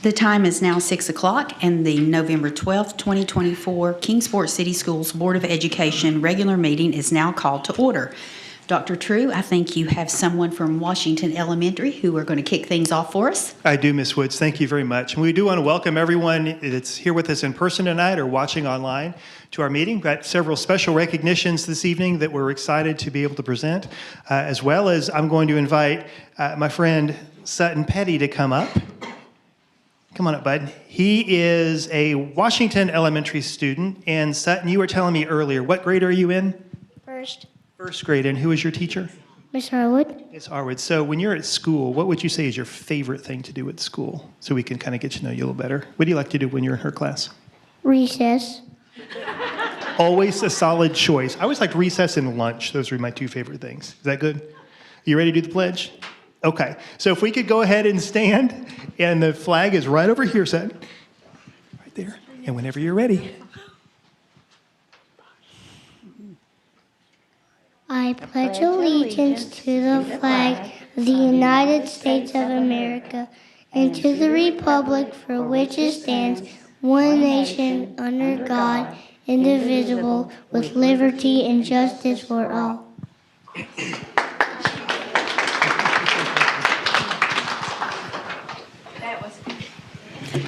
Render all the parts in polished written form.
The time is now 6 o'clock, and the November 12th, 2024 Kingsport City Schools Board of Education regular meeting is now called to order. Dr. True, I think you have someone from Washington Elementary who are going to kick things off for us. I do, Ms. Woods. Thank you very much. And we do want to welcome everyone that's here with us in person tonight or watching online to our meeting. We've got several special recognitions this evening that we're excited to be able to present, as well as I'm going to invite my friend Sutton Petty to come up. Come on up, bud. He is a Washington Elementary student. And Sutton, you were telling me earlier, what grade are you in? First. First grade. And who is your teacher? Miss Harwood. Miss Harwood. So when you're at school, what would you say is your favorite thing to do at school? So we can kind of get to know you a little better. What do you like to do when you're in her class? Recess. Always a solid choice. I always liked recess and lunch. Those are my two favorite things. Is that good? You ready to do the pledge? Okay. So if we could go ahead and stand, and the flag is right over here, Sutton. Right there. And whenever you're ready. I pledge allegiance to the flag of the United States of America and to the republic for which it stands, one nation, under God, indivisible, with liberty and justice for all.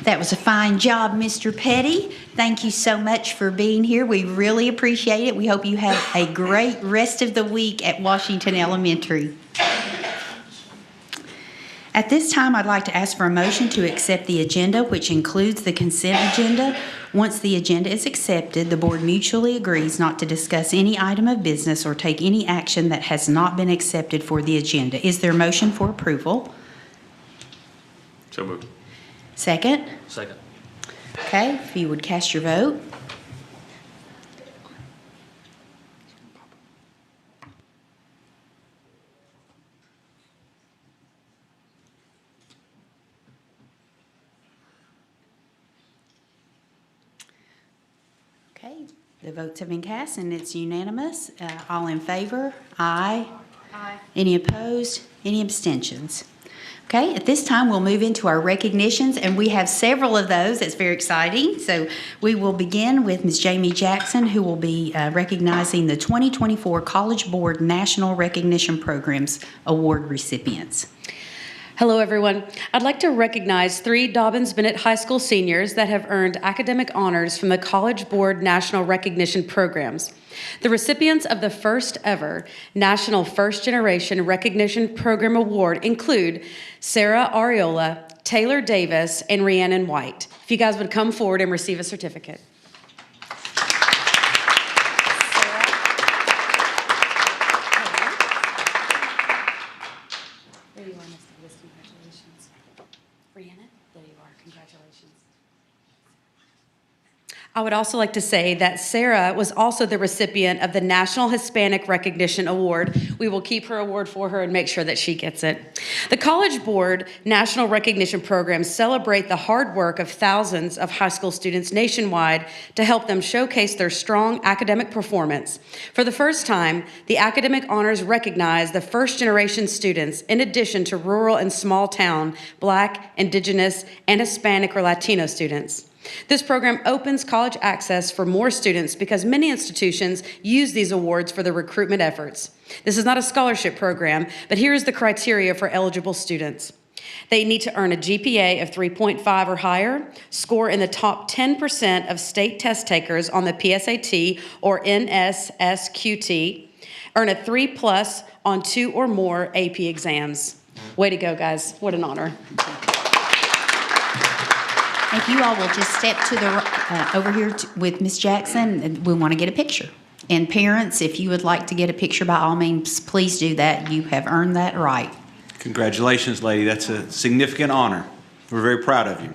That was a fine job, Mr. Petty. Thank you so much for being here. We really appreciate it. We hope you have a great rest of the week at Washington Elementary. At this time, I'd like to ask for a motion to accept the agenda, which includes the consent agenda. Once the agenda is accepted, the board mutually agrees not to discuss any item of business or take any action that has not been accepted for the agenda. Is there a motion for approval? So moved. Second? Second. Okay, if you would cast your vote. Okay, the votes have been cast and it's unanimous. All in favor? Aye. Aye. Any opposed? Any abstentions? Okay, at this time, we'll move into our recognitions, and we have several of those. That's very exciting. So we will begin with Ms. Jamie Jackson, who will be recognizing the 2024 College Board National Recognition Programs Award recipients. Hello, everyone. I'd like to recognize 3 Dobyns-Bennett High School seniors that have earned academic honors from the College Board National Recognition Programs. The recipients of the first ever National First Generation Recognition Program Award include Sarah Ariola, Taylor Davis, and Rhiannon White. If you guys would come forward and receive a certificate. There you are, Ms. Davis. Congratulations. Rhiannon, there you are. Congratulations. I would also like to say that Sarah was also the recipient of the National Hispanic Recognition Award. We will keep her award for her and make sure that she gets it. The College Board National Recognition Programs celebrate the hard work of thousands of high school students nationwide to help them showcase their strong academic performance. For the first time, the academic honors recognize the first-generation students in addition to rural and small-town Black, Indigenous, and Hispanic or Latino students. This program opens college access for more students because many institutions use these awards for their recruitment efforts. This is not a scholarship program, but here is the criteria for eligible students. They need to earn a GPA of 3.5 or higher, score in the top 10% of state test takers on the PSAT or NSSQT, earn a 3+ on 2 or more AP exams. Way to go, guys. What an honor. If you all will just step to the over here with Ms. Jackson, we want to get a picture. And parents, if you would like to get a picture, by all means, please do that. You have earned that right. Congratulations, lady. That's a significant honor. We're very proud of you.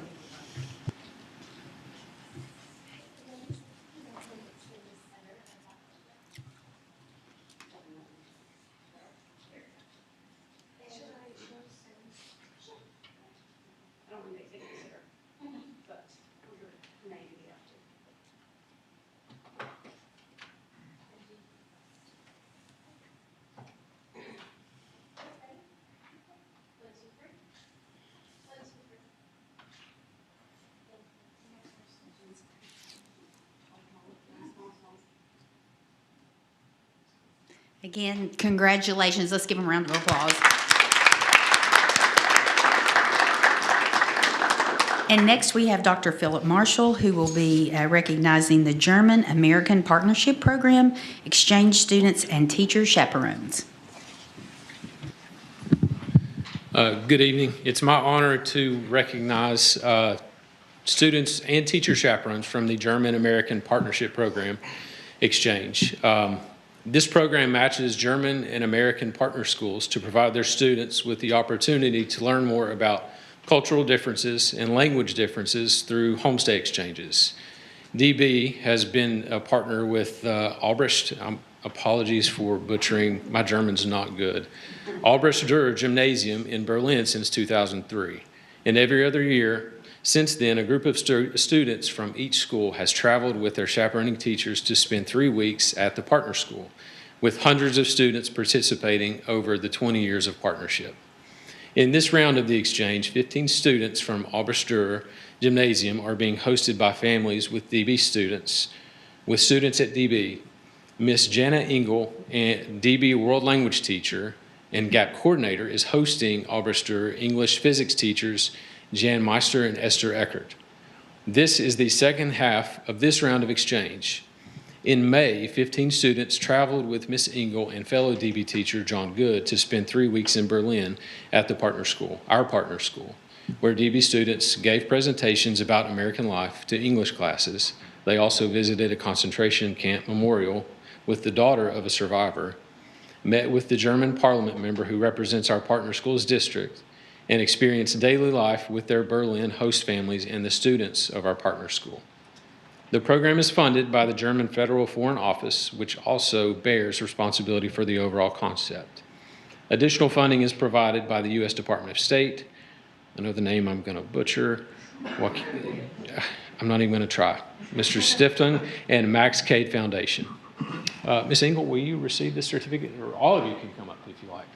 Again, congratulations. Let's give them a round of applause. And next we have Dr. Philip Marshall, who will be recognizing the German-American Partnership Program, exchange students and teacher chaperones. Good evening. It's my honor to recognize students and teacher chaperones from the German-American Partnership Program exchange. This program matches German and American partner schools to provide their students with the opportunity to learn more about cultural differences and language differences through homestay exchanges. DB has been a partner with Albrecht. Apologies for butchering, my German's not good. Albrecht Gymnasium in Berlin since 2003. And every other year since then, a group of students from each school has traveled with their chaperoning teachers to spend 3 weeks at the partner school, with hundreds of students participating over the 20 years of partnership. In this round of the exchange, 15 students from Albrecht Gymnasium are being hosted by families with DB students. With students at DB, Miss Jana Engle, and DB World Language teacher and GAPP coordinator, is hosting Albrecht English physics teachers Jan Meister and Esther Eckert. This is the second half of this round of exchange. In May, 15 students traveled with Miss Engle and fellow DB teacher John Good to spend 3 weeks in Berlin at the partner school, our partner school, where DB students gave presentations about American life to English classes. They also visited a concentration camp memorial with the daughter of a survivor, met with the German parliament member who represents our partner school's district, and experienced daily life with their Berlin host families and the students of our partner school. The program is funded by the German Federal Foreign Office, which also bears responsibility for the overall concept. Additional funding is provided by the U.S. Department of State. I know the name I'm going to butcher. I'm not even going to try. Mr. Stiftung and Max Cade Foundation. Ms. Engle, will you receive this certificate? Or all of you can come up if you like.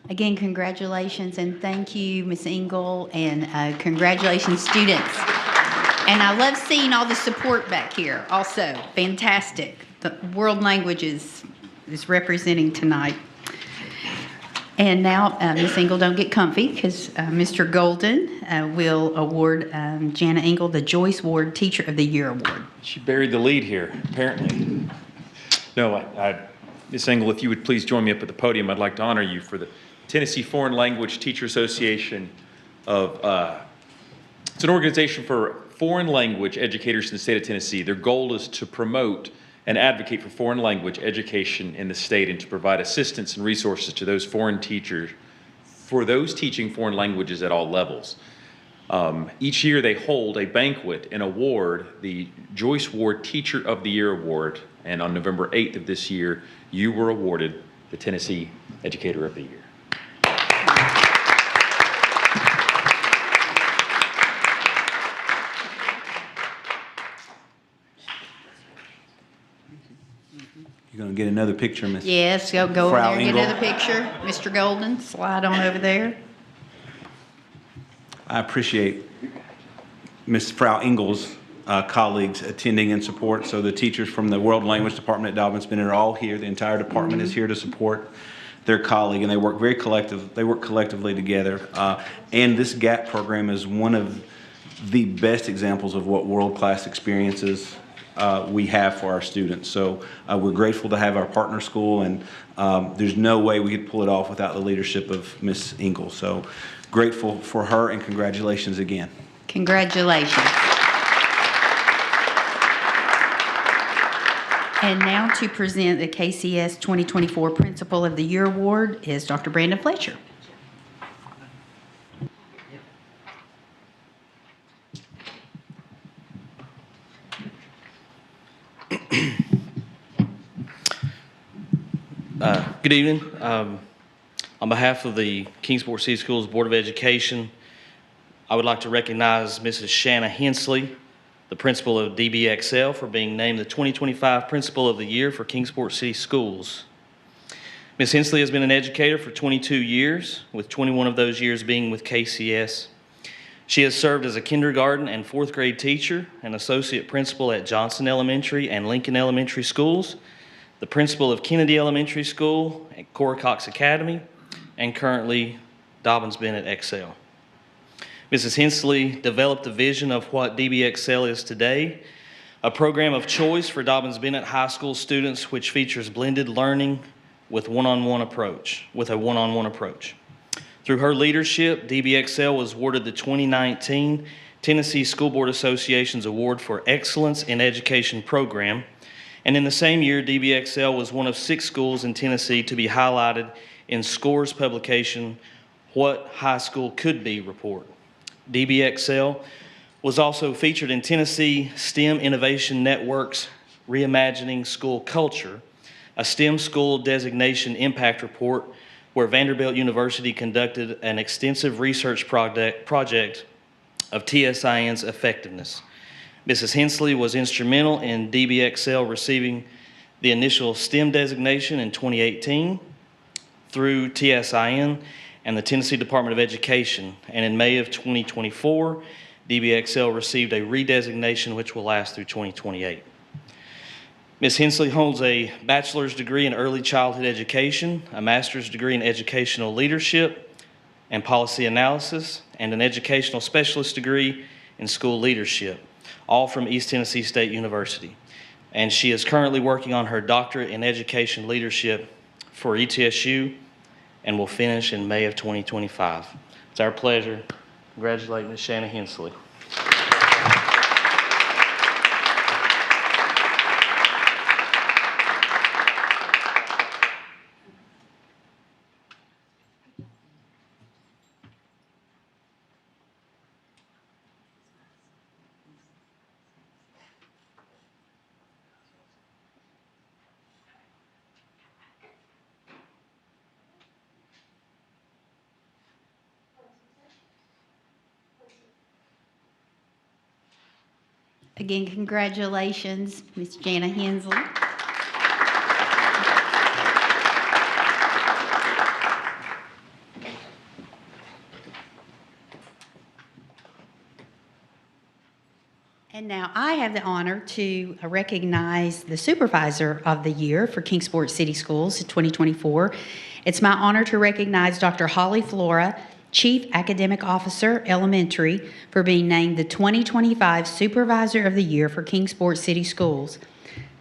Again, congratulations and thank you, Ms. Engle, and congratulations, students. And I love seeing all the support back here also. Fantastic. The world languages is representing tonight. And now, Ms. Engle, don't get comfy because Mr. Golden will award Jana Engle the Joyce Ward Teacher of the Year Award. She buried the lead here, apparently. No, Ms. Engle, if you would please join me up at the podium, I'd like to honor you for the Tennessee Foreign Language Teacher Association of, it's an organization for foreign language educators in the state of Tennessee. Their goal is to promote and advocate for foreign language education in the state and to provide assistance and resources to those foreign teachers, for those teaching foreign languages at all levels. Each year they hold a banquet and award the Joyce Ward Teacher of the Year Award, and on November 8th of this year, you were awarded the Tennessee Educator of the Year. You're going to get another picture, Miss. Yes, go over Frau there and get Engle. another picture. Mr. Golden, slide on over there. I appreciate Ms. Frau Engle's colleagues attending in support. So the teachers from the World Language Department at Dobyns-Bennett are all here. The entire department is here to support their colleague, and they work collectively together. And this GAPP program is one of the best examples of what world-class experiences we have for our students. So we're grateful to have our partner school, and there's no way we could pull it off without the leadership of Ms. Engle. So grateful for her, and congratulations again. Congratulations. And now to present the KCS 2024 Principal of the Year Award is Dr. Brandon Fletcher. Good evening. On behalf of the Kingsport City Schools Board of Education, I would like to recognize Mrs. Shanna Hensley, the principal of DBXL, for being named the 2025 Principal of the Year for Kingsport City Schools. Ms. Hensley has been an educator for 22 years, with 21 of those years being with KCS. She has served as a kindergarten and fourth grade teacher, an associate principal at Johnson Elementary and Lincoln Elementary Schools, the principal of Kennedy Elementary School at Cora Cox Academy, and currently Dobyns-Bennett XL. Mrs. Hensley developed the vision of what DBXL is today, a program of choice for Dobyns-Bennett High School students which features blended learning with a one-on-one approach. Through her leadership, DBXL was awarded the 2019 Tennessee School Board Association's Award for Excellence in Education Program. And in the same year, DBXL was one of 6 schools in Tennessee to be highlighted in SCORE's publication, What High School Could Be report. DBXL was also featured in Tennessee STEM Innovation Network's Reimagining School Culture, a STEM school designation impact report where Vanderbilt University conducted an extensive research project of TSIN's effectiveness. Mrs. Hensley was instrumental in DBXL receiving the initial STEM designation in 2018 through TSIN and the Tennessee Department of Education. And in May of 2024, DBXL received a redesignation which will last through 2028. Ms. Hensley holds a bachelor's degree in early childhood education, a master's degree in educational leadership and policy analysis, and an educational specialist degree in school leadership, all from East Tennessee State University. And she is currently working on her doctorate in education leadership for ETSU and will finish in May of 2025. It's our pleasure. Congratulate Ms. Shanna Hensley. Again, congratulations, Ms. Jana Hensley. And now I have the honor to recognize the Supervisor of the Year for Kingsport City Schools 2024. It's my honor to recognize Dr. Holly Flora, Chief Academic Officer, Elementary, for being named the 2025 Supervisor of the Year for Kingsport City Schools.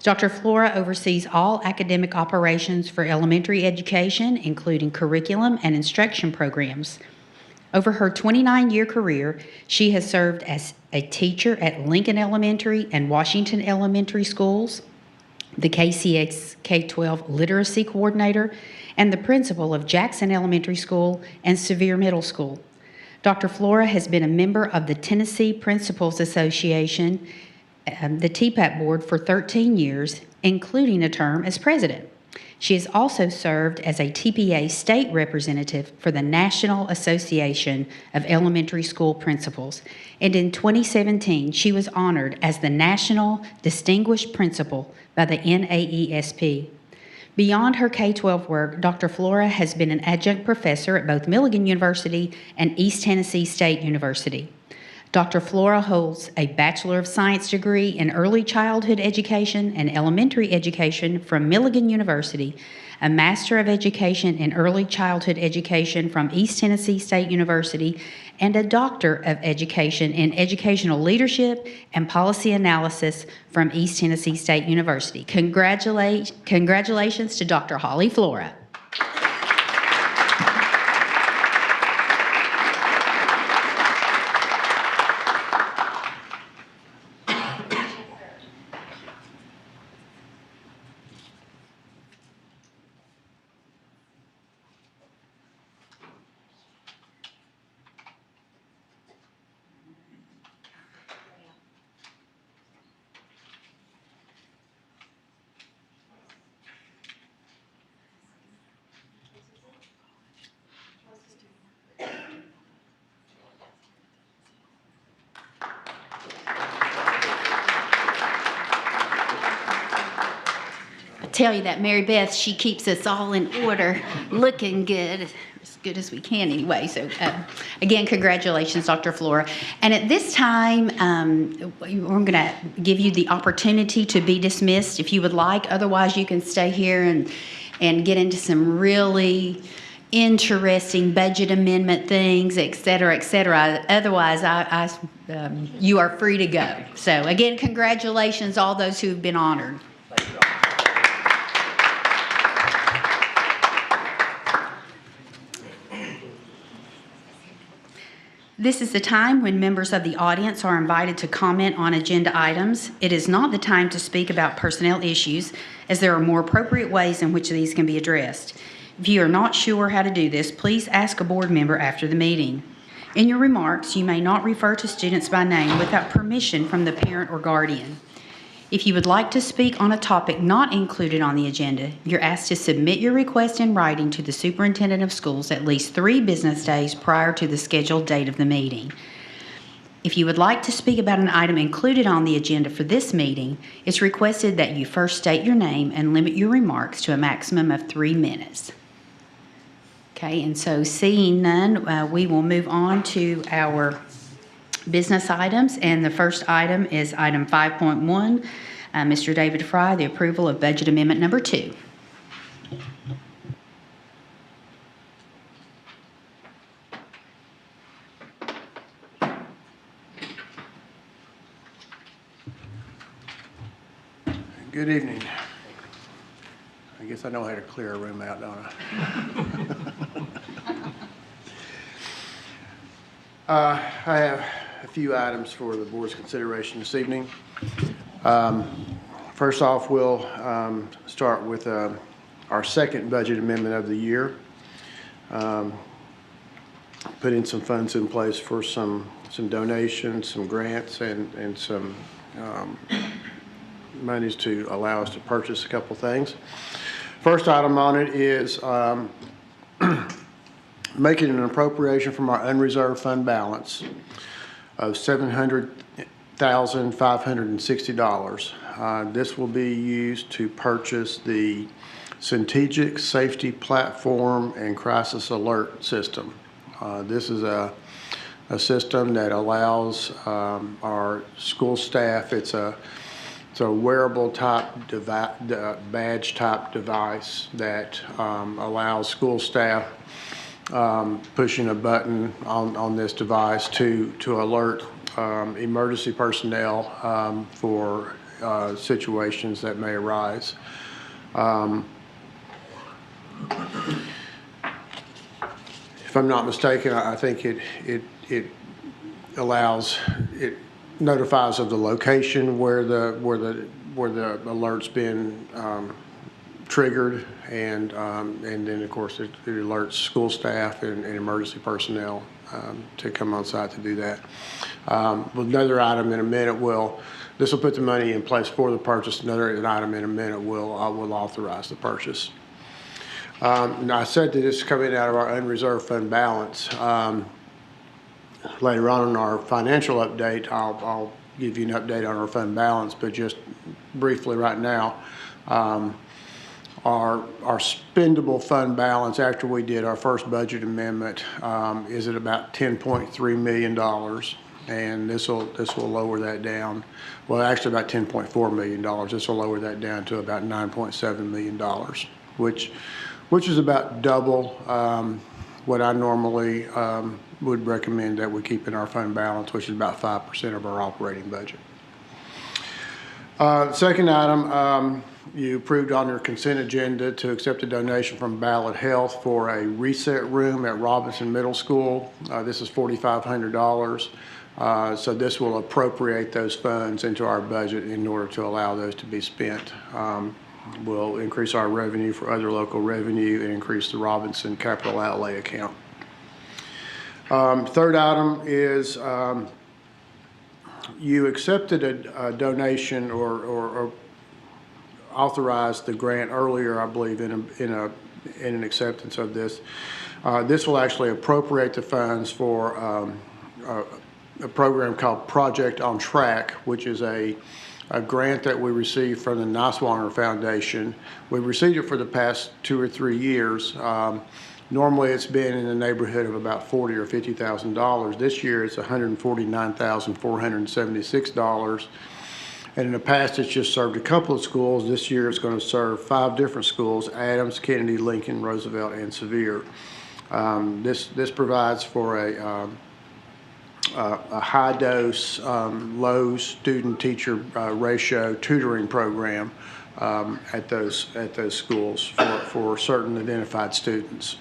Dr. Flora oversees all academic operations for elementary education, including curriculum and instruction programs. Over her 29-year career, she has served as a teacher at Lincoln Elementary and Washington Elementary Schools, the KCS K-12 Literacy Coordinator, and the principal of Jackson Elementary School and Sevier Middle School. Dr. Flora has been a member of the Tennessee Principals Association, the TPAP board, for 13 years, including a term as president. She has also served as a TPA state representative for the National Association of Elementary School Principals. And in 2017, she was honored as the National Distinguished Principal by the NAESP. Beyond her K-12 work, Dr. Flora has been an adjunct professor at both Milligan University and East Tennessee State University. Dr. Flora holds a Bachelor of Science degree in Early Childhood Education and Elementary Education from Milligan University, a Master of Education in Early Childhood Education from East Tennessee State University, and a Doctor of Education in Educational Leadership and Policy Analysis from East Tennessee State University. Congratulations to Dr. Holly Flora. tell you that Mary Beth, she keeps us all in order, looking good as we can anyway. So again, congratulations, Dr. Flora. And at this time, we're going to give you the opportunity to be dismissed if you would like. Otherwise, you can stay here and get into some really interesting budget amendment things, et cetera, et cetera. Otherwise, you are free to go. So again, congratulations, all those who have been honored. This is the time when members of the audience are invited to comment on agenda items. It is not the time to speak about personnel issues, as there are more appropriate ways in which these can be addressed. If you are not sure how to do this, please ask a board member after the meeting. In your remarks, you may not refer to students by name without permission from the parent or guardian. If you would like to speak on a topic not included on the agenda, you're asked to submit your request in writing to the superintendent of schools at least 3 business days prior to the scheduled date of the meeting. If you would like to speak about an item included on the agenda for this meeting, it's requested that you first state your name and limit your remarks to a maximum of 3 minutes. Okay, and so seeing none, we will move on to our business items, and the first item is item 5.1. Mr. David Fry, the approval of budget amendment number 2. Good evening. I guess I know how to clear a room out, don't I? I have a few items for the board's consideration this evening. First off, we'll start with our second budget amendment of the year. Putting some funds in place for some donations, some grants, and some monies to allow us to purchase a couple things. First item on it is making an appropriation from our unreserved fund balance of $700,560. This will be used to purchase the Strategic Safety Platform and Crisis Alert System. This is a system that allows our school staff, it's a wearable type badge type device that allows school staff pushing a button on this device to alert emergency personnel for situations that may arise. If I'm not mistaken, I think it notifies of the location where the alert's been triggered, and then of course it alerts school staff and emergency personnel to come on site to do that. Another item in a minute this will put the money in place for the purchase. Another item in a minute will authorize the purchase. Now I said that this is coming out of our unreserved fund balance. Later on in our financial update, I'll give you an update on our fund balance, but just briefly right now, our spendable fund balance after we did our first budget amendment is at about $10.3 million, and this will lower that down. Well, actually about $10.4 million. This will lower that down to about $9.7 million, which is about double what I normally would recommend that we keep in our fund balance, which is about 5% of our operating budget. Second item, you approved on your consent agenda to accept a donation from Ballot Health for a reset room at Robinson Middle School. This is $4,500. So this will appropriate those funds into our budget in order to allow those to be spent. Will increase our revenue for other local revenue and increase the Robinson capital outlay account. Third item is you accepted a donation or authorized the grant earlier, I believe, in an acceptance of this. This will actually appropriate the funds for a program called Project on Track, which is a a grant that we received from the Niswanger Foundation. We received it for the past 2 or 3 years. Normally, it's been in the neighborhood of about $40,000 or $50,000. This year, it's $149,476. And in the past, it's just served a couple of schools. This year, it's going to serve 5 different schools: Adams, Kennedy, Lincoln, Roosevelt, and Sevier. This provides for a high-dose, low student-teacher ratio tutoring program at those schools for certain identified students.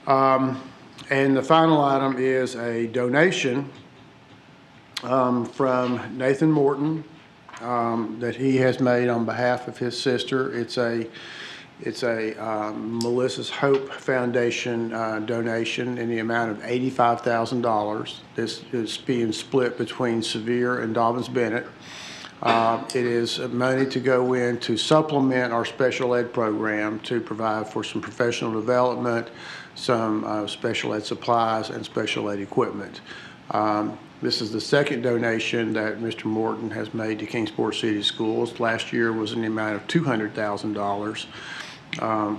And the final item is a donation from Nathan Morton that he has made on behalf of his sister. It's a Melissa's Hope Foundation donation in the amount of $85,000. This is being split between Sevier and Dobyns-Bennett. It is money to go in to supplement our special ed program to provide for some professional development, some special ed supplies, and special ed equipment. This is the second donation that Mr. Morton has made to Kingsport City Schools. Last year was in the amount of $200,000.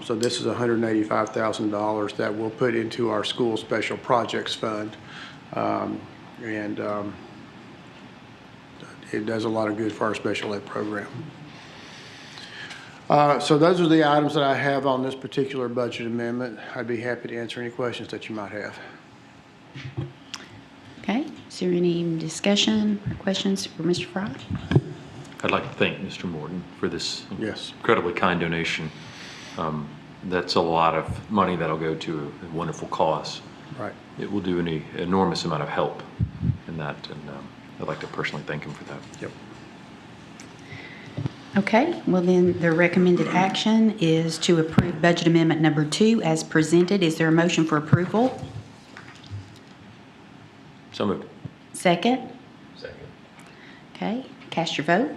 So this is $185,000 that we'll put into our school special projects fund. It does a lot of good for our special ed program. So those are the items that I have on this particular budget amendment. I'd be happy to answer any questions that you might have. Okay, is there any discussion or questions for Mr. Fry? I'd like to thank Mr. Morton for this Yes. incredibly kind donation. That's a lot of money that'll go to a wonderful cause. Right. It will do an enormous amount of help in that, and I'd like to personally thank him for that. Yep. Okay, well then the recommended action is to approve budget amendment number 2 as presented. Is there a motion for approval? So moved. Second? Second. Okay, cast your vote.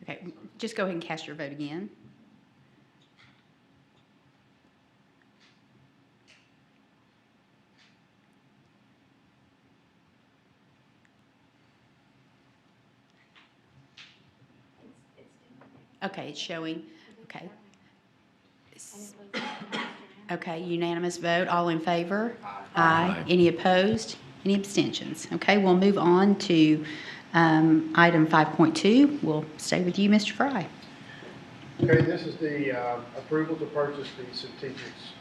Okay, just go ahead and cast your vote again. Okay, it's showing. Okay. Okay, unanimous vote. All in favor? Aye. Any opposed? Any abstentions? Okay, we'll move on to item 5.2. We'll stay with you, Mr. Fry. Okay, this is the approval to purchase the Centegix.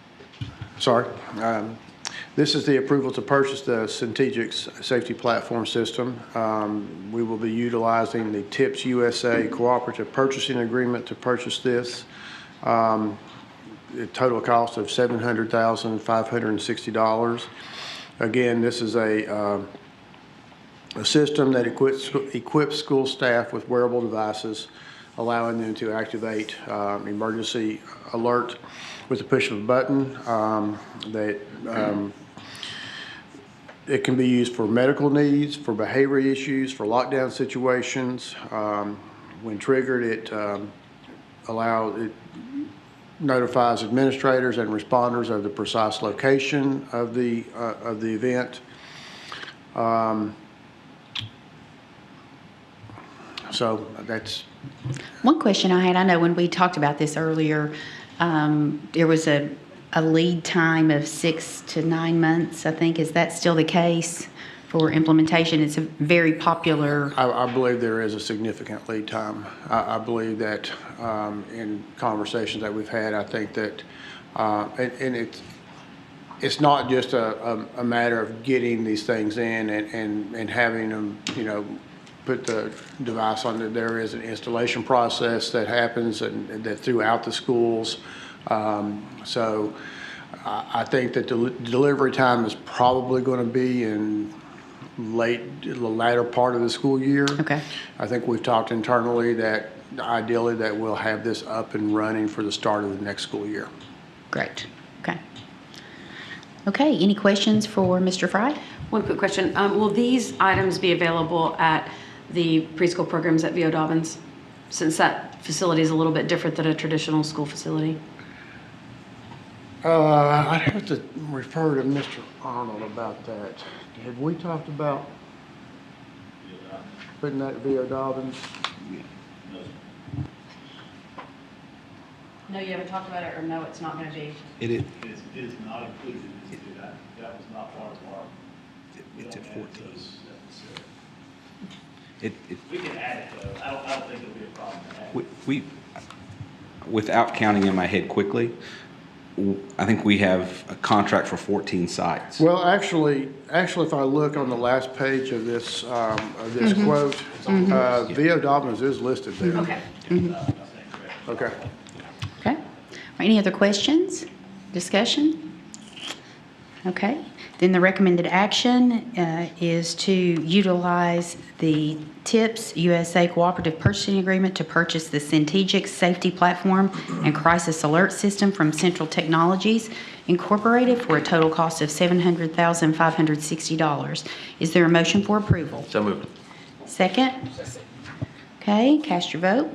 Sorry. This is the approval to purchase the Centegix safety platform system. We will be utilizing the TIPS USA cooperative purchasing agreement to purchase this. The total cost of $700,560. Again, this is a system that equips school staff with wearable devices, allowing them to activate emergency alert with the push of a button. It can be used for medical needs, for behavior issues, for lockdown situations. When triggered, it notifies administrators and responders of the precise location of the event. So that's One question I had, I know when we talked about this earlier, there was a lead time of 6 to 9 months, I think. Is that still the case? for implementation? It's a very popular. I believe there is a significant lead time. I believe that in conversations that we've had, I think that, and it's not just a matter of getting these things in and having them, put the device on there. There is an installation process that happens and that throughout the schools. So I think that the delivery time is probably going to be in the latter part of the school year. Okay. I think we've talked internally that ideally that we'll have this up and running for the start of the next school year. Great. Okay. Okay, any questions for Mr. Fry? One quick question. Will these items be available at the preschool programs at VO Dobyns, since that facility is a little bit different than a traditional school facility? I'd have to refer to Mr. Arnold about that. Have we talked about putting that VO Dobyns? No, you haven't talked about it, or no, it's not going to be? It is. It is not included in that. That was not part of our. It's at 14. We can add it though. I don't think it'll be a problem to add it. We, without counting in my head quickly, I think we have a contract for 14 sites. Well, actually, if I look on the last page of this quote, VO Dobyns is listed there. Okay. Okay. Okay. Any other questions? Discussion? Okay. Then the recommended action is to utilize the TIPS USA Cooperative Purchasing Agreement to purchase the Strategic Safety Platform and Crisis Alert System from Central Technologies Incorporated for a total cost of $700,560. Is there a motion for approval? So moved. Second? Okay, cast your vote.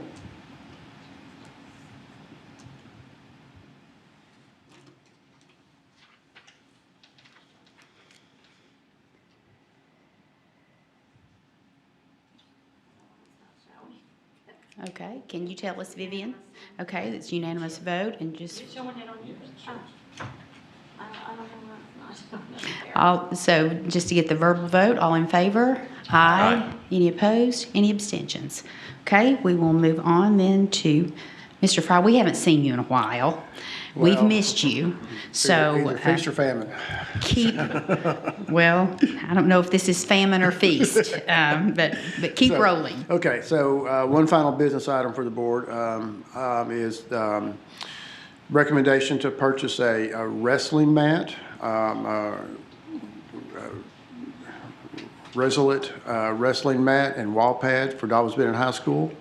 Okay, can you tell us, Vivian? Okay, that's unanimous vote and just. So just to get the verbal vote, all in favor? Aye. Any opposed? Any abstentions? Okay, we will move on then to Mr. Fry. We haven't seen you in a while. We've Well, missed you, so. Either feast or famine. Well, I don't know if this is famine or feast, but keep rolling. Okay, so one final business item for the board is recommendation to purchase a wrestling mat, Resolute wrestling mat and wall pad for Dobyns-Bennett High School.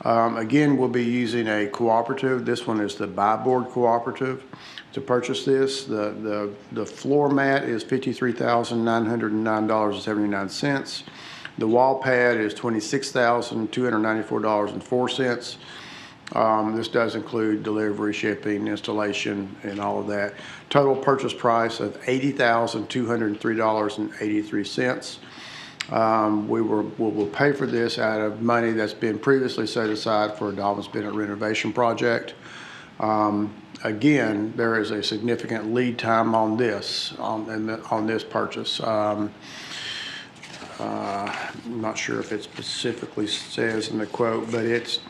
Again, we'll be using a cooperative. This one is the Buy Board Cooperative to purchase this. The floor mat is $53,909.79. The wall pad is $26,294.04. This does include delivery, shipping, installation, and all of that. Total purchase price of $80,203.83. We will pay for this out of money that's been previously set aside for a Dobyns-Bennett renovation project. Again, there is a significant lead time on this purchase. I'm not sure if it specifically says in the quote, but it's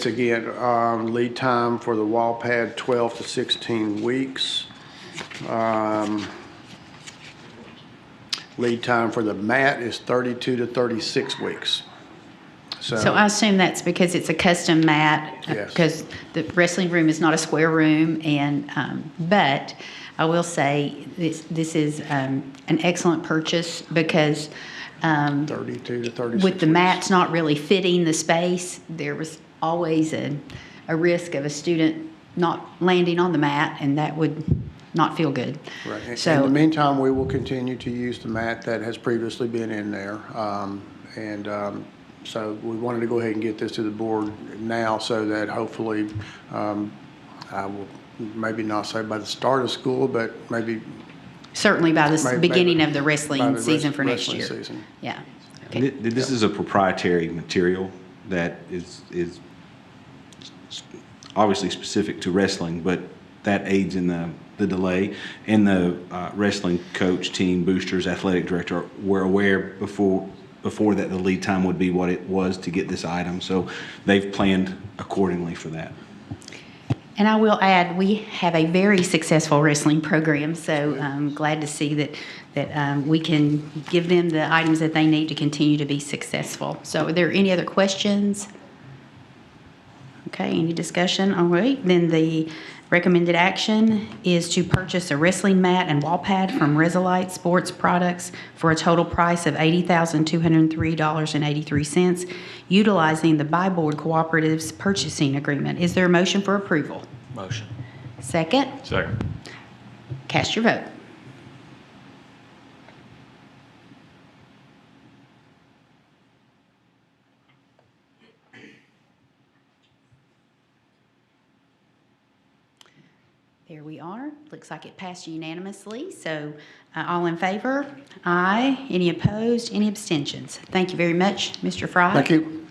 again lead time for the wall pad 12 to 16 weeks. Lead time for the mat is 32 to 36 weeks. So I assume that's because it's a custom mat. Yes. Because the wrestling room is not a square room, and but I will say this is an excellent purchase because 32 to 36 with the weeks. mats not really fitting the space, there was always a risk of a student not landing on the mat, and that would not feel good. Right. In So the meantime, we will continue to use the mat that has previously been in there. So we wanted to go ahead and get this to the board now so that hopefully, I will maybe not say by the start of school, but maybe certainly by the Maybe- beginning of maybe the by wrestling the season for next wrestling year. season. Yeah. And Okay. this is a proprietary material that is obviously specific to wrestling, but that aids in the delay. And the wrestling coach, team, boosters, athletic director were aware before that the lead time would be what it was to get this item. So they've planned accordingly for that. And I will add, we have a very successful wrestling program, so I'm glad to see that we can give them the items that they need to continue to be successful. So are there any other questions? Okay, any discussion? All right, then the recommended action is to purchase a wrestling mat and wall pad from Resolite Sports Products for a total price of $80,203.83, utilizing the Buy Board Cooperative's purchasing agreement. Is there a motion for approval? Motion. Second? Second. Cast your vote. There we are. Looks like it passed unanimously. So all in favor? Aye. Any opposed? Any abstentions? Thank you very much, Mr. Fry. Thank you.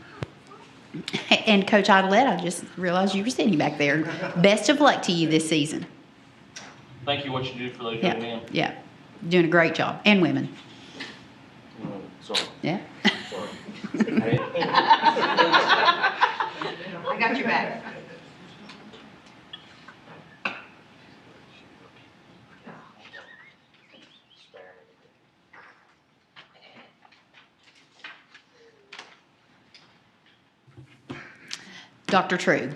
And Coach Audit, I just realized you were sitting back there. Best of luck to you this season. Thank you, what you do for those young men. Yeah. Doing a great job. And women. Sorry. Yeah. Sorry. I got your back. Dr. True,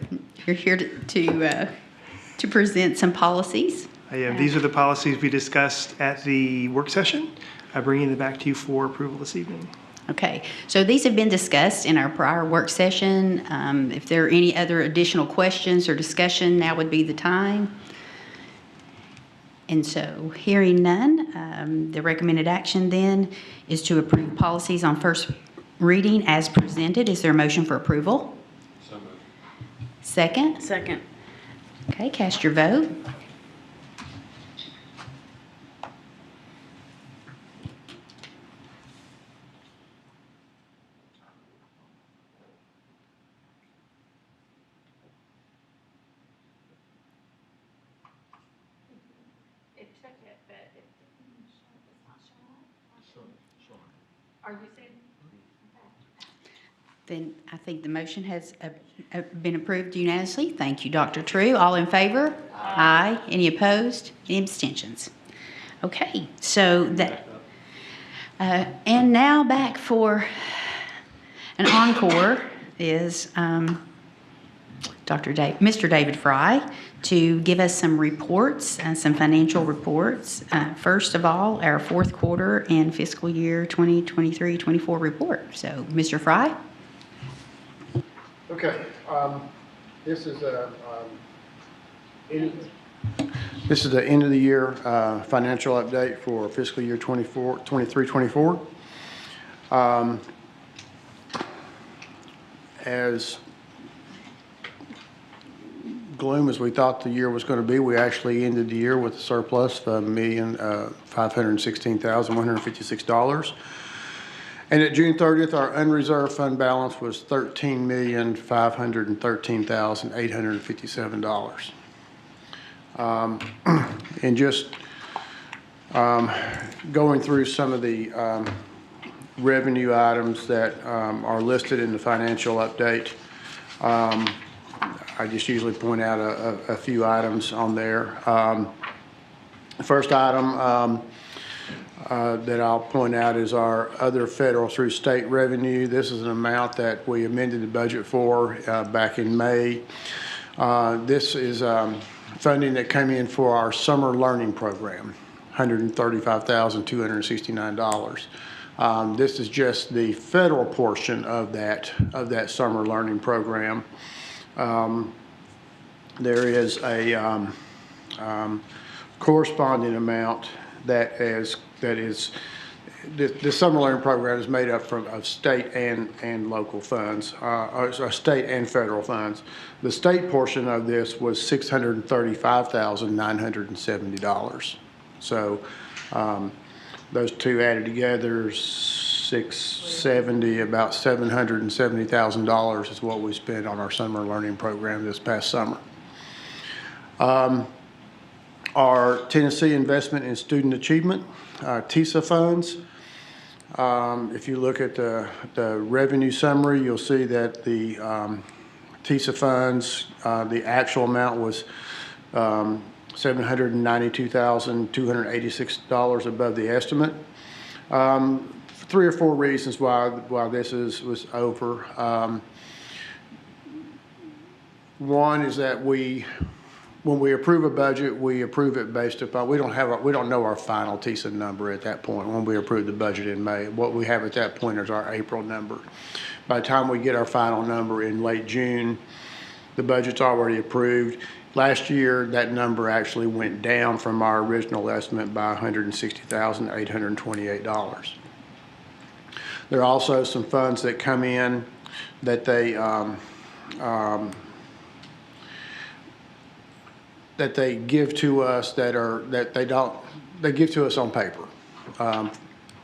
you're here to present some policies. These are the policies we discussed at the work session. I'm bringing them back to you for approval this evening. Okay, so these have been discussed in our prior work session. If there are any other additional questions or discussion, now would be the time. And so, hearing none, the recommended action then is to approve policies on first reading as presented. Is there a motion for approval? So moved. Second? Second. Okay, cast your vote. It took it, but it's not showing up. Are you saying? Then I think the motion has been approved unanimously. Thank you, Dr. True. All in favor? Aye. Any opposed? Any abstentions? Okay, so that, and now back for an encore is Mr. David Fry to give us some reports and some financial reports. First of all, our fourth quarter and fiscal year 2023-24 report. So, Mr. Fry? Okay, this is the end of the year financial update for fiscal year 23-24. As gloom as we thought the year was going to be, we actually ended the year with a surplus of $1,516,156. And at June 30th, our unreserved fund balance was $13,513,857. And just going through some of the revenue items that are listed in the financial update, I just usually point out a few items on there. First item that I'll point out is our other federal through state revenue. This is an amount that we amended the budget for back in May. This is funding that came in for our summer learning program, $135,269. This is just the federal portion of that summer learning program. There is a corresponding amount that is the summer learning program is made up of state and local funds, or state and federal funds. The state portion of this was $635,970. So those two added together, $670, about $770,000 is what we spent on our summer learning program this past summer. our Tennessee Investment in Student Achievement, TISA funds. If you look at the revenue summary, you'll see that the TISA funds, the actual amount was $792,286 above the estimate. 3 or 4 reasons why this was over. One is that when we approve a budget, we approve it based upon, we don't know our final TISA number at that point when we approve the budget in May. What we have at that point is our April number. By the time we get our final number in late June, the budget's already approved. Last year, that number actually went down from our original estimate by $160,828. There are also some funds that come in that they give to us they give to us on paper.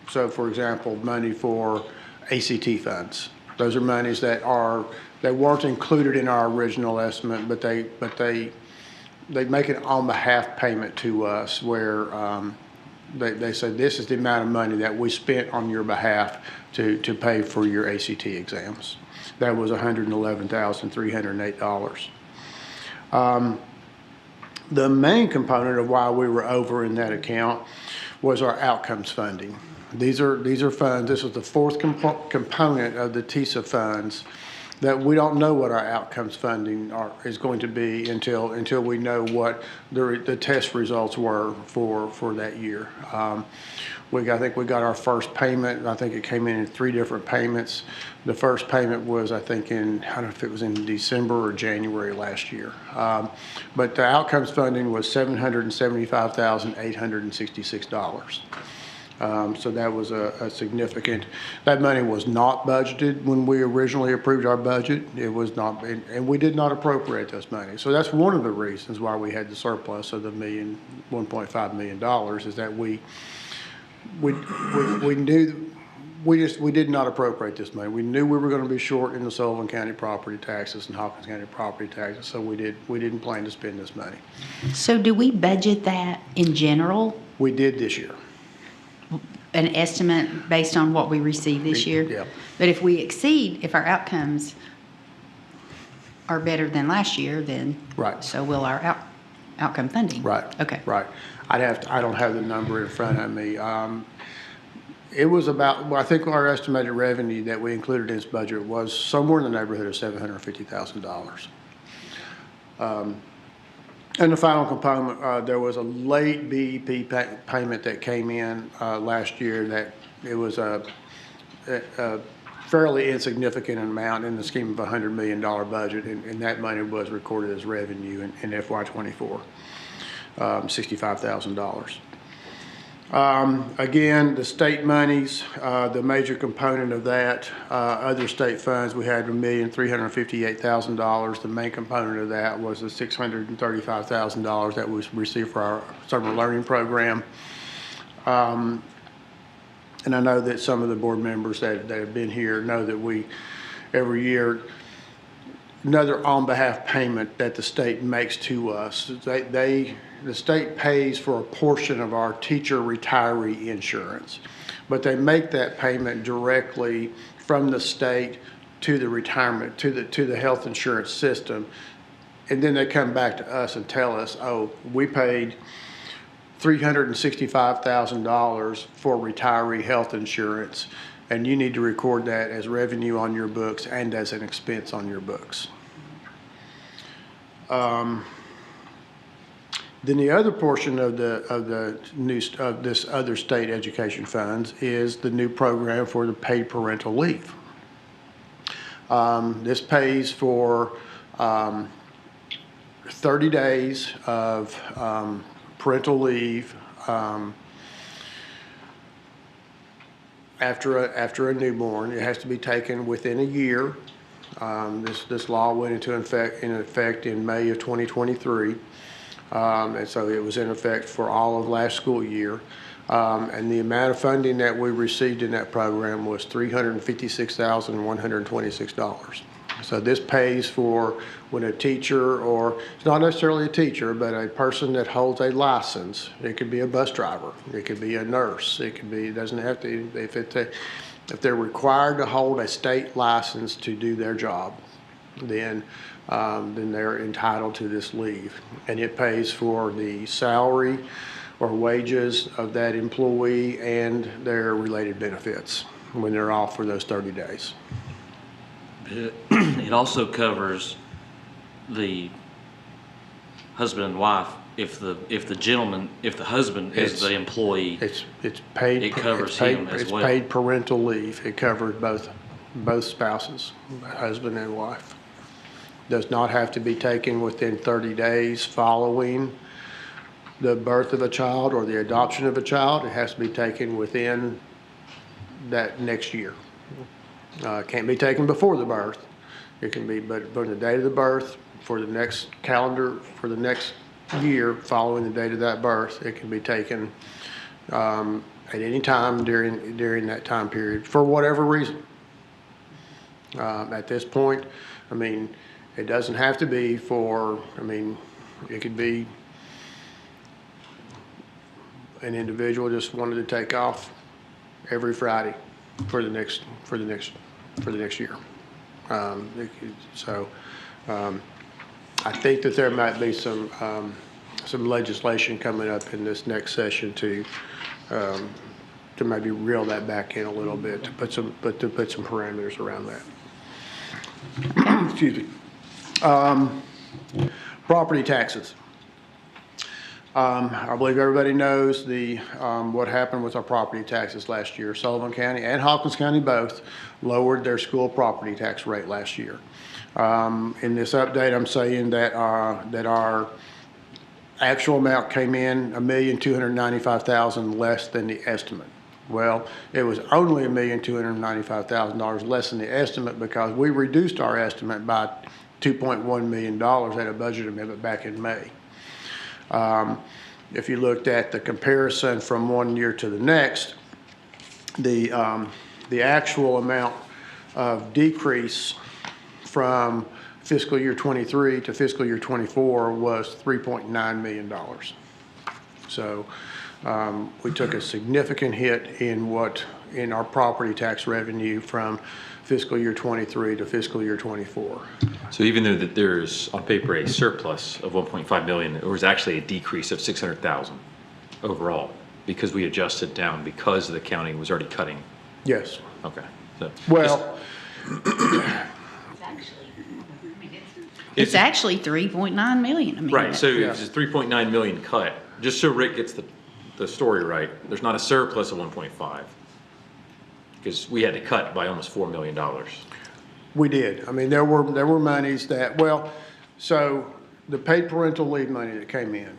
So, for example, money for ACT funds. Those are monies that weren't included in our original estimate, but they make an on behalf payment to us where they say this is the amount of money that we spent on your behalf to pay for your ACT exams. That was $111,308. The main component of why we were over in that account was our outcomes funding. These are funds. This was the 4th component of the TISA funds that we don't know what our outcomes funding is going to be until we know what the test results were for that year. I think we got our first payment. I think it came in 3 different payments. The first payment was, I think, I don't know if it was in December or January last year. But the outcomes funding was $775,866. So that was a significant, that money was not budgeted when we originally approved our budget. It was not, and we did not appropriate this money. So that's one of the reasons why we had the surplus of the $1.5 million is that we knew, we did not appropriate this money. We knew we were going to be short in the Sullivan County property taxes and Hawkins County property taxes, so we didn't plan to spend this money. So do we budget that in general? We did this year. An estimate based on what we received this year? Yeah. But if we exceed, if our outcomes are better than last year, then Right. so will our outcome funding. Right. Okay. Right. I don't have the number in front of me. It was about, well, I think our estimated revenue that we included in this budget was somewhere in the neighborhood of $750,000. And the final component, there was a late BEP payment that came in last year that it was a fairly insignificant amount in the scheme of a $100 million budget, and that money was recorded as revenue in FY24, $65,000. Again, the state monies, the major component of that, other state funds, we had $1,358,000. The main component of that was the $635,000 that was received for our summer learning program. And I know that some of the board members that have been here know that we, every year, another on-behalf payment that the state makes to us. The state pays for a portion of our teacher retiree insurance, but they make that payment directly from the state to the retirement, to the health insurance system. And then they come back to us and tell us, oh, we paid $365,000 for retiree health insurance, and you need to record that as revenue on your books and as an expense on your books. Then the other portion of this other state education funds is the new program for the paid parental leave. This pays for 30 days of parental leave after a newborn. It has to be taken within a year. This law went into effect in May of 2023. And so it was in effect for all of last school year. And the amount of funding that we received in that program was $356,126. So this pays for when a teacher, or it's not necessarily a teacher, but a person that holds a license. It could be a bus driver, it could be a nurse, it could be, it doesn't have to, if they're required to hold a state license to do their job, then they're entitled to this leave. And it pays for the salary or wages of that employee and their related benefits when they're off for those 30 days. It also covers the husband and wife if the husband is the employee. It's paid. It covers it's paid, him as well. It's paid parental leave. It covers both spouses, husband and wife. Does not have to be taken within 30 days following the birth of a child or the adoption of a child. It has to be taken within that next year. Can't be taken before the birth. It can be, but from the date of the birth for the next calendar, for the next year following the date of that birth, it can be taken at any time during that time period for whatever reason. At this point, I mean, it doesn't have to be for, I mean, it could be an individual just wanted to take off every Friday for the next year. I think that there might be some legislation coming up in this next session to maybe reel that back in a little bit, to put some parameters around that. Excuse me. Property taxes. I believe everybody knows what happened with our property taxes last year. Sullivan County and Hawkins County both lowered their school property tax rate last year. In this update, I'm saying that our actual amount came in $1,295,000 less than the estimate. Well, it was only $1,295,000 less than the estimate because we reduced our estimate by $2.1 million at a budget amendment back in May. If you looked at the comparison from one year to the next, the actual amount of decrease from fiscal year 23 to fiscal year 24 was $3.9 million. So we took a significant hit in our property tax revenue from fiscal year 23 to fiscal year 24. So even though that there's on paper a surplus of 1.5 million, there was actually a decrease of 600,000 overall because we adjusted down because the county was already cutting. Yes. Okay. So well, it's actually 3.9 million. I mean, right. So yeah. it's a 3.9 million cut. Just so Rick gets the story right, there's not a surplus of 1.5 because we had to cut by almost $4 million. We did. I mean, there were monies that, well, so the paid parental leave money that came in,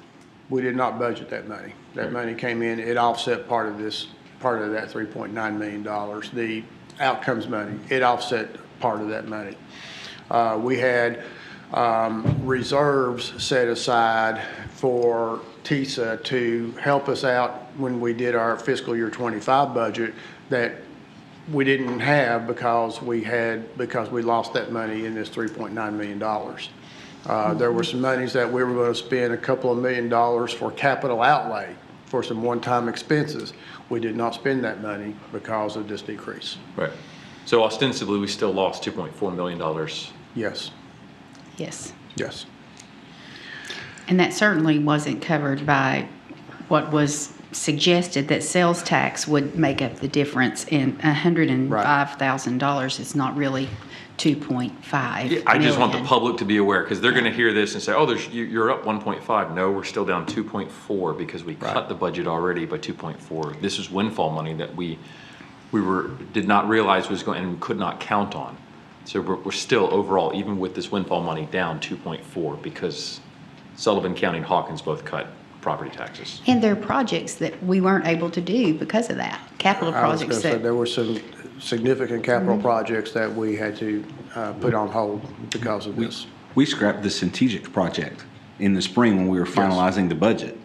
we did not budget that money. That money came in, it offset part of that $3.9 million. The outcomes money, it offset part of that money. We had reserves set aside for TISA to help us out when we did our fiscal year 25 budget that we didn't have because we lost that money in this $3.9 million. There were some monies that we were going to spend a couple of $1 million for capital outlay for some one-time expenses. We did not spend that money because of this decrease. Right. So ostensibly, we still lost $2.4 million. Yes. Yes. Yes. And that certainly wasn't covered by what was suggested, that sales tax would make up the difference in $105,000. It's not really 2.5 I just want the million. public to be aware because they're going to hear this and say, oh, you're up 1.5. No, we're still down 2.4 because we cut the budget already by 2.4. This is windfall money that we did not realize was going and could not count on. So we're still overall, even with this windfall money, down 2.4 because Sullivan County and Hawkins both cut property taxes. And there are projects that we weren't able to do because of that. Capital I was projects gonna say that there were some significant capital projects that we had to put on hold because of this. We scrapped the Centegic project in the spring when we were finalizing the budget.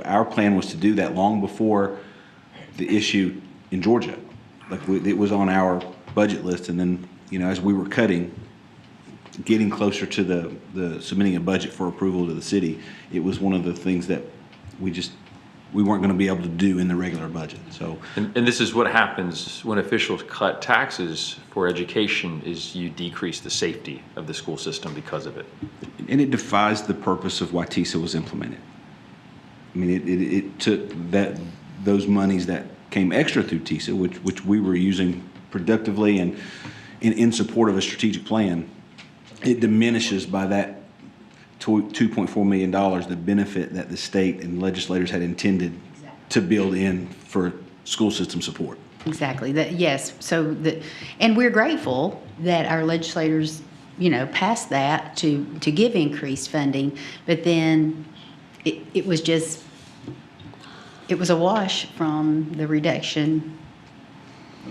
Our plan was to do that long before the issue in Georgia. Like it was on our budget list, and then as we were cutting, getting closer to the submitting a budget for approval to the city, it was one of the things that we weren't going to be able to do in the regular budget. So, And this is what happens when officials cut taxes for education, is you decrease the safety of the school system because of it. and it defies the purpose of why TISA was implemented. I mean, it took those monies that came extra through TISA, which we were using productively and in support of a strategic plan. It diminishes by that $2.4 million the benefit that the state and legislators had intended to build in for school system support. Exactly. Yes. So and we're grateful that our legislators, passed that to give increased funding, but then it was a wash from the reduction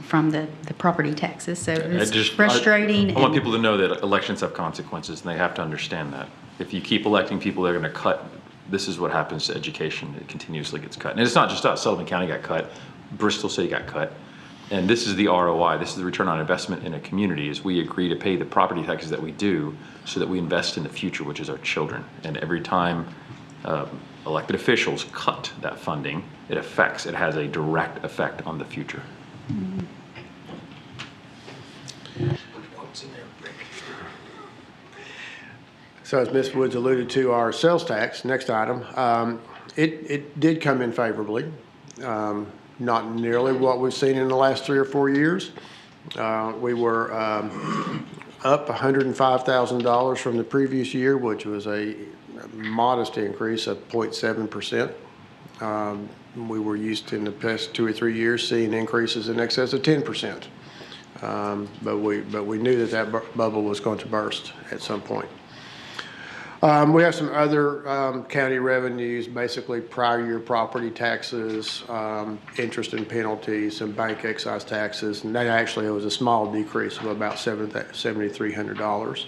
from the property taxes. So it's frustrating. I want people to know that elections have consequences, and they have to understand that. If you keep electing people that are going to cut, this is what happens to education. It continuously gets cut. And it's not just us. Sullivan County got cut. Bristol City got cut. And this is the ROI. This is the return on investment in a community, is we agree to pay the property taxes that we do so that we invest in the future, which is our children. And every time elected officials cut that funding, it has a direct effect on the future. Mm-hmm. So as Ms. Woods alluded to, our sales tax, next item, it did come in favorably. Not nearly what we've seen in the last 3 or 4 years. We were up $105,000 from the previous year, which was a modest increase of 0.7%. We were used to, in the past 2 or 3 years, seeing increases in excess of 10%. But we knew that bubble was going to burst at some point. We have some other county revenues, basically prior year property taxes, interest and penalties, and bank excise taxes, and that actually was a small decrease of about $7,300.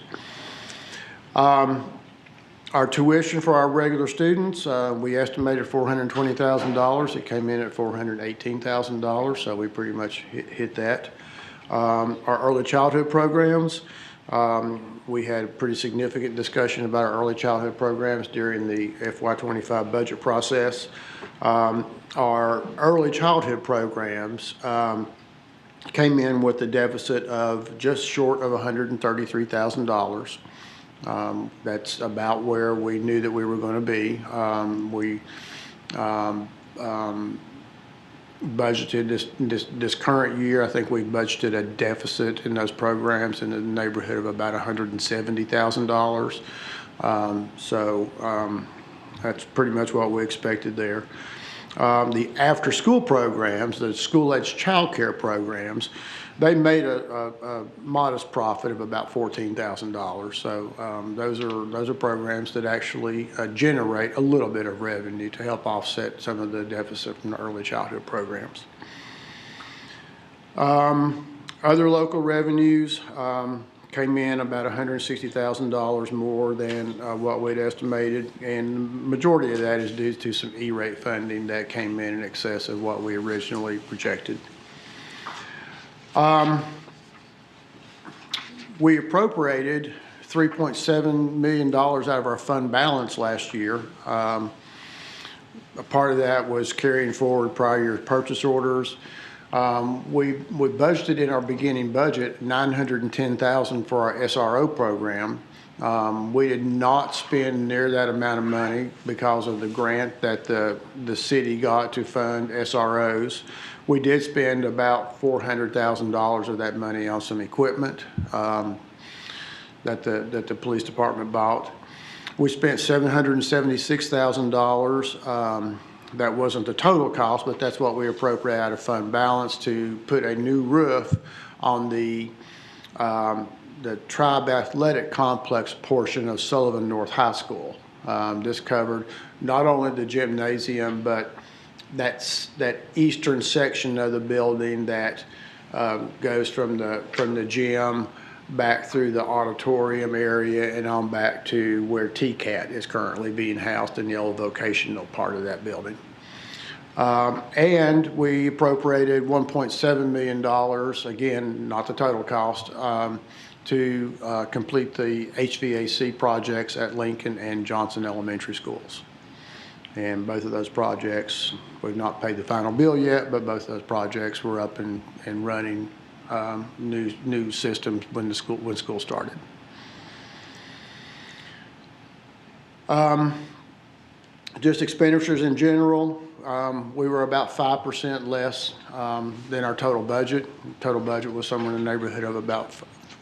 Our tuition for our regular students, we estimated $420,000. It came in at $418,000, so we pretty much hit that. Our early childhood programs, we had a pretty significant discussion about our early childhood programs during the FY25 budget process. Our early childhood programs came in with a deficit of just short of $133,000. That's about where we knew that we were going to be. We budgeted this current year. I think we budgeted a deficit in those programs in the neighborhood of about $170,000. So that's pretty much what we expected there. The after-school programs, the school-age child care programs, they made a modest profit of about $14,000. So those are programs that actually generate a little bit of revenue to help offset some of the deficit from the early childhood programs. Other local revenues came in about $160,000 more than what we'd estimated, and the majority of that is due to some E-rate funding that came in excess of what we originally projected. We appropriated $3.7 million out of our fund balance last year. A part of that was carrying forward prior year purchase orders. We budgeted in our beginning budget $910,000 for our SRO program. We did not spend near that amount of money because of the grant that the city got to fund SROs. We did spend about $400,000 of that money on some equipment that the police department bought. We spent $776,000. That wasn't the total cost, but that's what we appropriated out of fund balance to put a new roof on the Tribe Athletic Complex portion of Sullivan North High School. This covered not only the gymnasium, but that eastern section of the building that goes from the gym back through the auditorium area and on back to where TCAT is currently being housed in the old vocational part of that building. And we appropriated $1.7 million, again, not the total cost, to complete the HVAC projects at Lincoln and Johnson Elementary Schools. And both of those projects, we've not paid the final bill yet, but both of those projects were up and running, new systems when school started. Just expenditures in general, we were about 5% less than our total budget. Total budget was somewhere in the neighborhood of about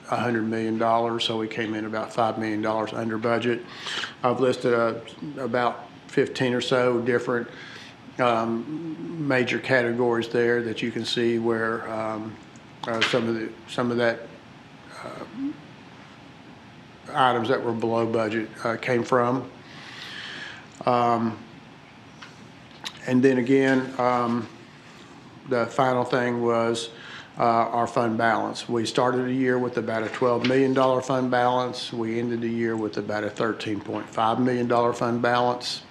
$100 million, so we came in about $5 million under budget. I've listed about 15 or so different major categories there that you can see where some of that items that were below budget came from. And then again, the final thing was our fund balance. We started the year with about a $12 million fund balance. We ended the year with about a $13.5 million fund balance.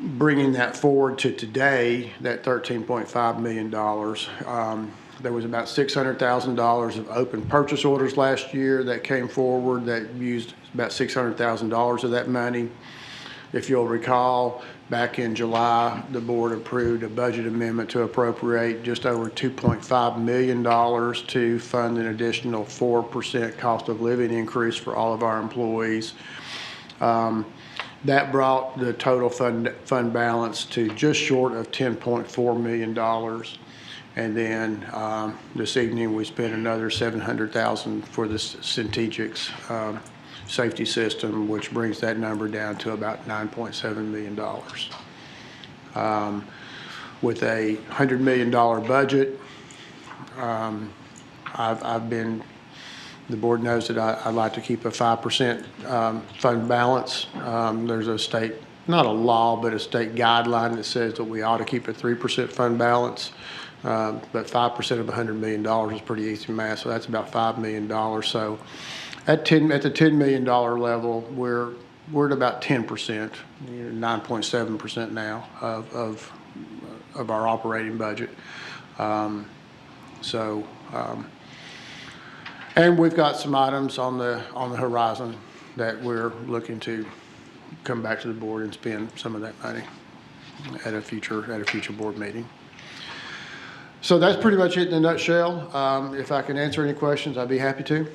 Bringing that forward to today, that $13.5 million, there was about $600,000 of open purchase orders last year that came forward that used about $600,000 of that money. If you'll recall, back in July, the board approved a budget amendment to appropriate just over $2.5 million to fund an additional 4% cost of living increase for all of our employees. That brought the total fund balance to just short of $10.4 million. And then this evening we spent another $700,000 for the Centegix safety system, which brings that number down to about $9.7 million. With a $100 million budget, the board knows that I'd like to keep a 5% fund balance. There's a state, not a law, but a state guideline that says that we ought to keep a 3% fund balance. But 5% of $100 million is pretty easy math, so that's about $5 million. So at the $10 million level, we're at about 10%, 9.7% now of our operating budget. And we've got some items on the horizon that we're looking to come back to the board and spend some of that money at a future board meeting. So that's pretty much it in a nutshell. If I can answer any questions, I'd be happy to.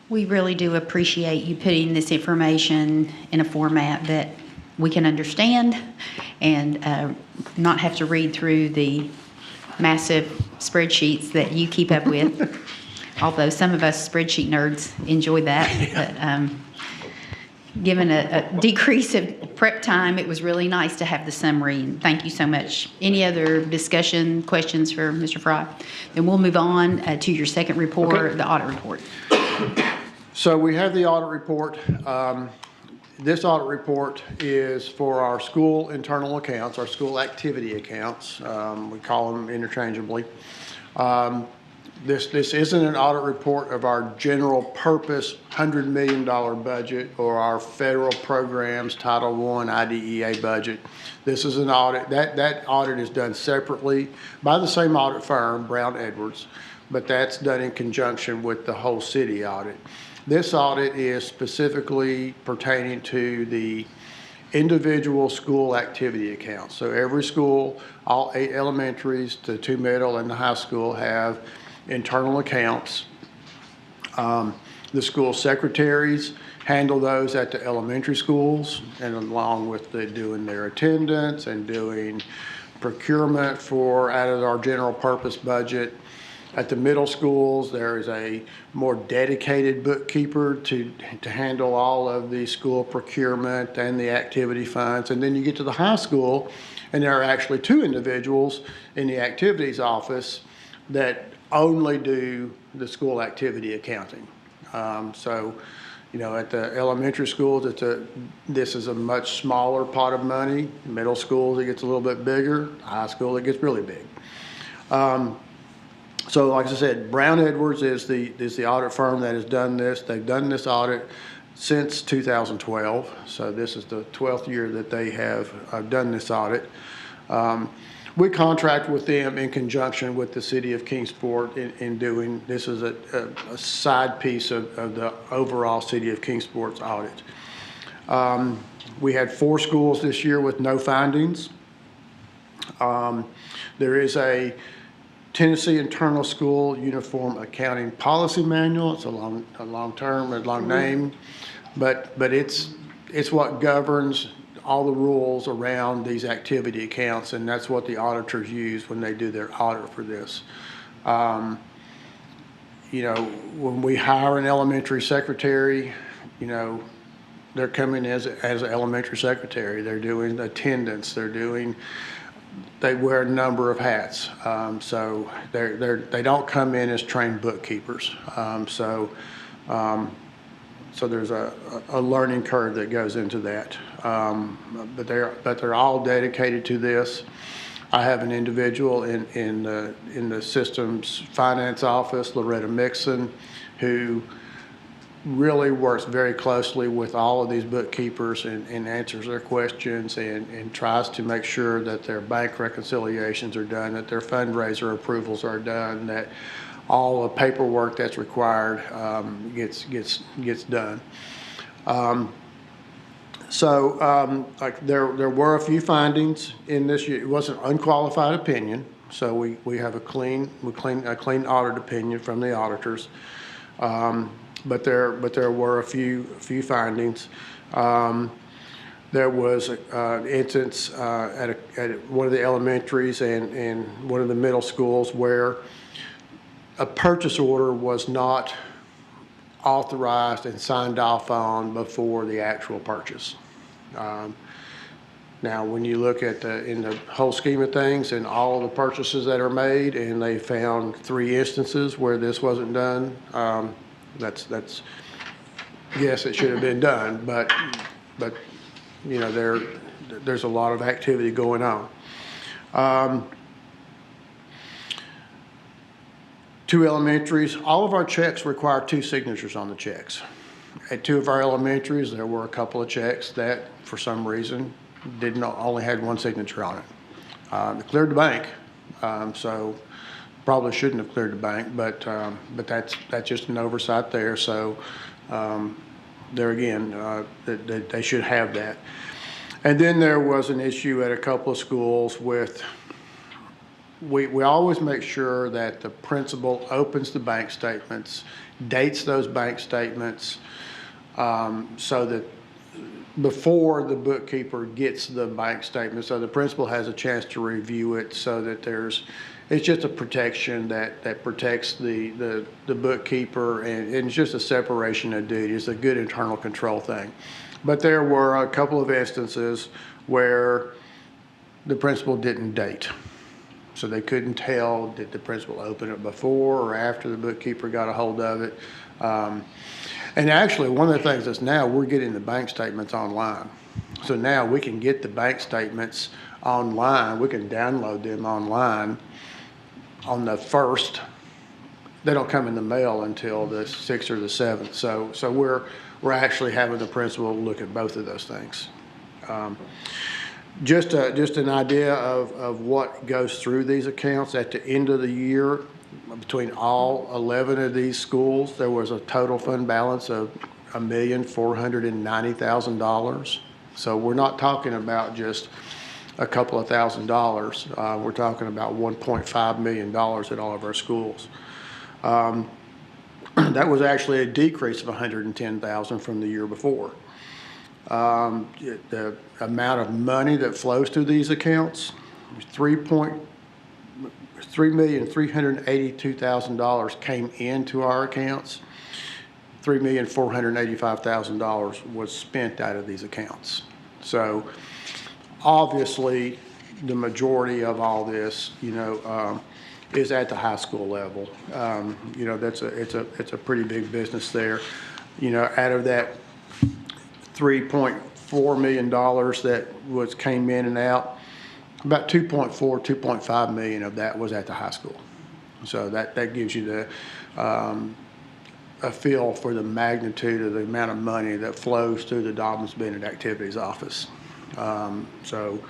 We really do appreciate you putting this information in a format that we can understand and not have to read through the massive spreadsheets that you keep up with. Although some of us spreadsheet nerds enjoy that. But, given a decrease of prep time, it was really nice to have the summary, and thank you so much. Any other discussion, questions for Mr. Fry? Then we'll move on to your second report, okay. The audit report. So we have the audit report. This audit report is for our school internal accounts, our school activity accounts. We call them interchangeably. This isn't an audit report of our general purpose $100 million budget or our federal programs Title I IDEA budget. This is an audit. That audit is done separately by the same audit firm, Brown Edwards, but that's done in conjunction with the whole city audit. This audit is specifically pertaining to the individual school activity accounts. So every school, all 8 elementaries, the 2 middle and the high school have internal accounts. The school secretaries handle those at the elementary schools, and along with doing their attendance and doing procurement out of our general purpose budget. At the middle schools, there is a more dedicated bookkeeper to handle all of the school procurement and the activity funds. And then you get to the high school, and there are actually 2 individuals in the activities office that only do the school activity accounting. So, you know, at the elementary schools, this is a much smaller pot of money. Middle schools, it gets a little bit bigger. High school, it gets really big. So, like I said, Brown Edwards is the audit firm that has done this. They've done this audit since 2012. So this is the 12th year that they have done this audit. we contract with them in conjunction with the city of Kingsport in doing, this is a side piece of the overall city of Kingsport's audit. We had 4 schools this year with no findings. There is a Tennessee Internal School Uniform Accounting Policy Manual. It's a long name, but it's what governs all the rules around these activity accounts, and that's what the auditors use when they do their audit for this. You know, when we hire an elementary secretary, you know, they're coming as an elementary secretary. They're doing attendance. They wear a number of hats. So they don't come in as trained bookkeepers. So there's a learning curve that goes into that. But they're all dedicated to this. I have an individual in the systems finance office, Loretta Mixon, who really works very closely with all of these bookkeepers and answers their questions and tries to make sure that their bank reconciliations are done, that their fundraiser approvals are done, that all the paperwork that's required gets done. Like there were a few findings in this year. It was an unqualified opinion, so we have a clean audit opinion from the auditors. But there were a few findings. There was an instance at one of the elementaries and one of the middle schools where a purchase order was not authorized and signed off on before the actual purchase. Now, when you look at in the whole scheme of things and all of the purchases that are made, and they found 3 instances where this wasn't done, that's yes, it should have been done, but you know, there's a lot of activity going on. 2 elementaries, all of our checks require 2 signatures on the checks. At 2 of our elementaries, there were a couple of checks that, for some reason, only had 1 signature on it. It cleared the bank, so probably shouldn't have cleared the bank, but that's just an oversight there. So there again, they should have that. And then there was an issue at a couple of schools with. We always make sure that the principal opens the bank statements, dates those bank statements, so that before the bookkeeper gets the bank statement, so the principal has a chance to review it, so that it's just a protection that protects the bookkeeper, and it's just a separation of duties, a good internal control thing. But there were a couple of instances where the principal didn't date. So they couldn't tell, did the principal open it before or after the bookkeeper got a hold of it. And actually, one of the things is now we're getting the bank statements online. So now we can get the bank statements online. We can download them online on the 1st. They don't come in the mail until the 6th or the 7th. So we're actually having the principal look at both of those things. Just an idea of what goes through these accounts. At the end of the year, between all 11 of these schools, there was a total fund balance of $1,490,000. So we're not talking about just a couple of $1,000s. We're talking about $1.5 million at all of our schools. That was actually a decrease of $110,000 from the year before. The amount of money that flows through these accounts, $3,382,000 came into our accounts. $3,485,000 was spent out of these accounts. So obviously, the majority of all this, you know, is at the high school level. You know, it's a pretty big business there. You know, out of that $3.4 million that came in and out, about 2.5 million of that was at the high school. So that gives you a feel for the magnitude of the amount of money that flows through the Dobyns-Bennett Activities Office. So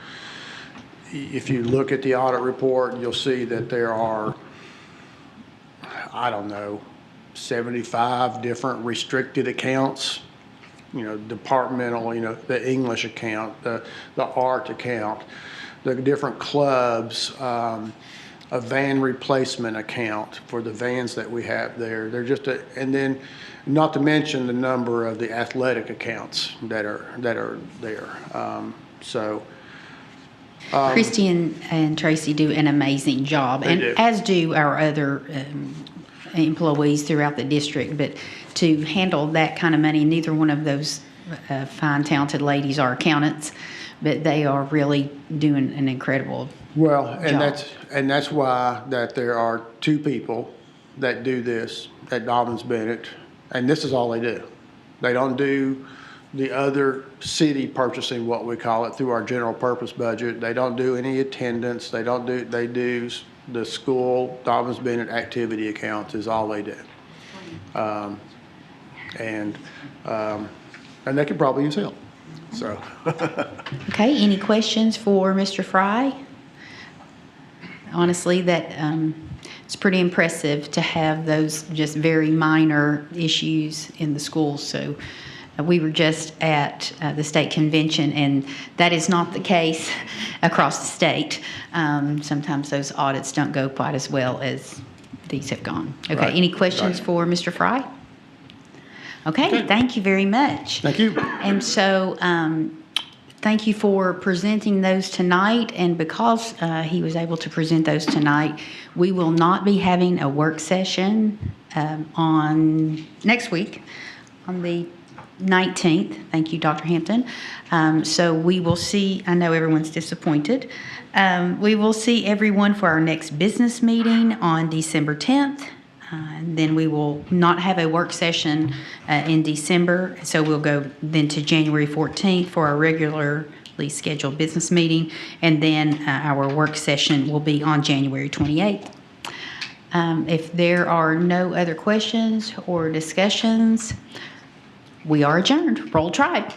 if you look at the audit report, you'll see that there are, I don't know, 75 different restricted accounts, departmental, the English account, the art account, the different clubs, a van replacement account for the vans that we have there. They're just and then not to mention the number of the athletic accounts that are there. Christy and Tracy do an amazing job, and do. as do our other employees throughout the district. But to handle that kind of money, neither one of those fine, talented ladies are accountants, but they are really doing an incredible job. And that's why that there are two people that do this at Dobyns-Bennett, and this is all they do. They don't do the other city purchasing, what we call it, through our general purpose budget. They don't do any attendance. They do the school Dobyns-Bennett activity accounts is all they do. And they could probably use help. So. Okay, any questions for Mr. Fry? Honestly, it's pretty impressive to have those just very minor issues in the schools. So we were just at the state convention, and that is not the case across the state. Sometimes those audits don't go quite as well as these have gone. Okay, Right. Any questions for Mr. Fry? Okay, thank you very much. Thank you. And so, thank you for presenting those tonight, and because he was able to present those tonight, we will not be having a work session on next week, on the 19th. Thank you, Dr. Hampton. So we will see, I know everyone's disappointed. We will see everyone for our next business meeting on December 10th. And then we will not have a work session in December, so we'll go then to January 14th for our regularly scheduled business meeting, and then our work session will be on January 28th. If there are no other questions or discussions, we are adjourned. Roll Tribe.